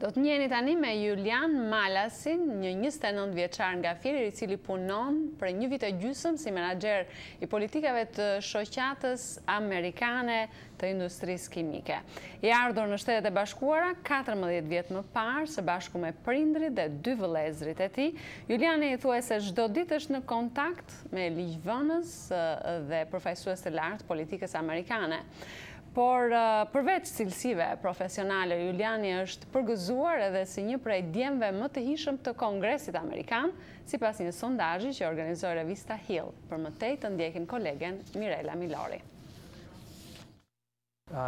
Do të njeni tani me Julian Malasin, një 29 vjeçar nga Fieri, I cili punon për 1 vit e gjysmë si menaxher I politikave të shoqatës amerikane të industrisë kimike. I ardhur në Shtetet e Bashkuara 14 vjet më parë, së bashku me prindrit dhe 2 vëllezërit e tij, Juliani I thuaj se çdo ditë është në kontakt me ligjvënës dhe përfaqësues të lartë politikës amerikane. Por përveç cilësive profesionale, Juliani është përgëzuar edhe si një prej djemve më të hishëm të Kongresit Amerikan, sipas një sondazhi që organizoi revista Hill. Për më tej të ndjekim kolegen Mirela Milori.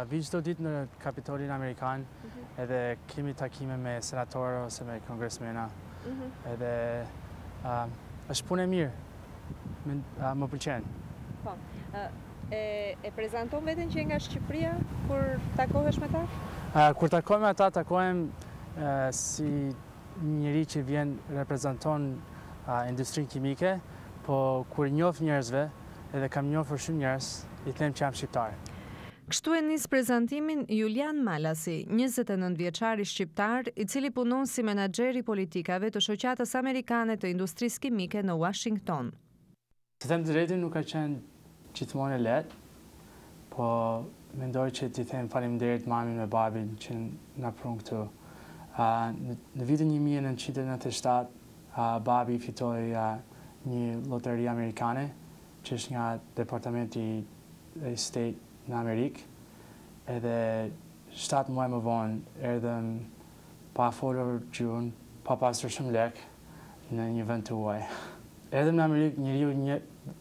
Vi çdo ditë në Kapitolin Amerikan, edhe kemi takime me senatorë ose me kongresmena. Edhe është punë e mirë, më pëlqen. Po. E prezanton veten që nga Shqipëria kur takohesh me ta? Kur takoj me ata, takohem si njëri që vjen reprezenton industrinë kimike, po kur njoh njerëzve, edhe kam njohur shumë njerëz, I them që jam shqiptar. Kështu e nis prezantimin Julian Malasi, 29 vjeçari shqiptar, I cili punon si menaxher I politikave të shoqatës amerikane të industrisë kimike në Washington. Të them të drejtën, nuk ka qenë gjithmonë e lehtë, po mendoj që t'i them faleminderit mamin me babin që na prunë këtu. Në vitin 1997, babi fitoi një lotëri amerikane, që është nga Departamenti I State në Amerikë, edhe 7 muaj më vonë erdhëm pa folur gjuhën, pa pasur shumë lek në një vend të huaj. Erdhëm në Amerikë, njeriu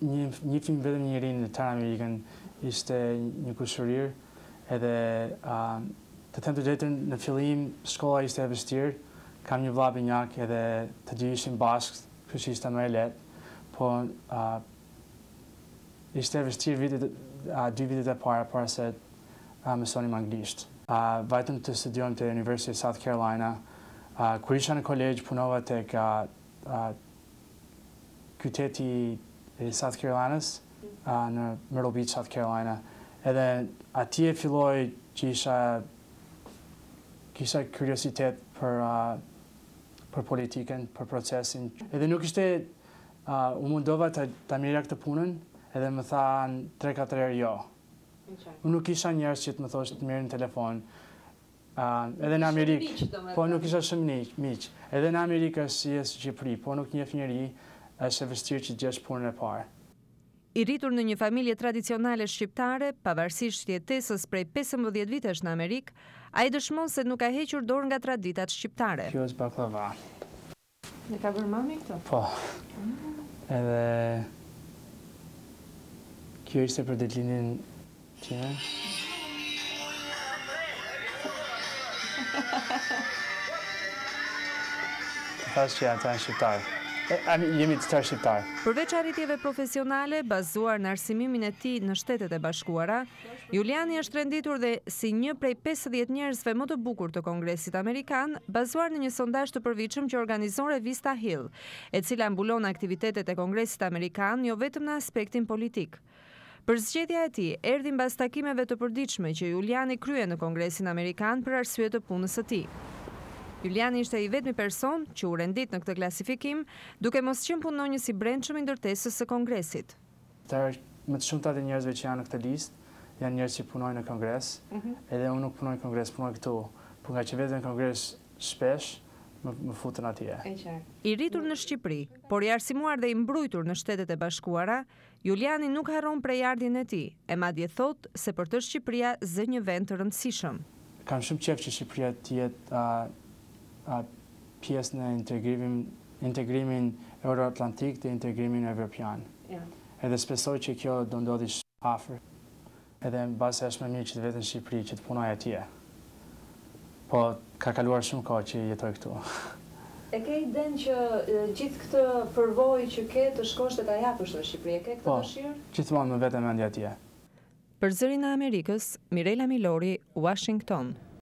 njifim vetëm njërin në tërë Amerikën, ishte një kushërir, edhe të them të drejtën, në fillim shkolla ishte e vështirë, kam një vëlla binjak edhe të dy ishim bashkë, kështu ishte më e lehtë, po ishte e vështirë 2 vitet e para se mësonim anglisht. Vajtëm të studiojmë te University of South Carolina. Kur isha në kolegj, punova tek qyteti I South Carolinas, në Myrtle Beach, South Carolina. Edhe atje filloi që kisha kuriositet për politikën, për procesin. Edhe nuk ishte, u mundova ta merja këtë punën, edhe më thanë 3-4 herë jo. Unë nuk isha njerëz që të më thoshte të merr në telefon. Edhe në Amerikë, po nuk isha shumë miq. Edhe në Amerikë është si në Shqipëri, po nuk njeh njeri, është e vështirë që gjesh punën e parë. I rritur në një familje tradicionale shqiptare, pavarësisht jetesës prej 15 vitesh në Amerikë, ai dëshmon se nuk ka hequr dorë nga traditat shqiptare. Kjo është baklava. Ne ka bërë mami këtë? Po. Edhe kjo ishte për ditëlindjen time. Thash që ata janë shqiptarë. Jemi të tërë shqiptarë. Përveç arritjeve profesionale, bazuar në arsimimin e tij në Shtetet e Bashkuara, Juliani është renditur dhe si një prej 50 njerëzve më të bukur të Kongresit Amerikan, bazuar në një sondazh të përvitshëm që organizon revista Hill, e cila mbulon aktivitetet e Kongresit Amerikan jo vetëm në aspektin politik. Përzgjedhja e tij erdhi mbas takimeve të përditshme që Juliani krye në Kongresin Amerikan për arsye të punës së tij. Juliani ishte I vetmi person që u rendit në këtë klasifikim, duke mos qenë punonjës I brendshëm I ndërtesës së Kongresit. Më të shumtat e njerëzve që janë në këtë listë janë njerëz që punojnë në Kongres, edhe unë nuk punoj në Kongres, punoj këtu. Por nga që vetë në Kongres shpesh, më futën atje. I rritur në Shqipëri, por I arsimuar dhe I mbrojtur në Shtetet e Bashkuara, Juliani nuk harron prejardhjen e tij, e madje thotë se për të Shqipëria zë një vend të rëndësishëm. Kam shumë qejf që Shqipëria të jetë pjesë në integrimin euro-atlantik dhe integrimin evropian. Edhe shpresoj që kjo do ndodhi afër. Edhe mbase është më mirë që të vetë në Shqipëri që të punoj atje. Po ka kaluar shumë kohë që jetoj këtu. E ke idenë që gjithë këtë përvojë që ke të shkosh dhe ta japësh në Shqipëri, e ke këtë dëshirë? Po, gjithmonë më vete mendja atje. Për Zërin e Amerikës, Mirela Milori, Washington.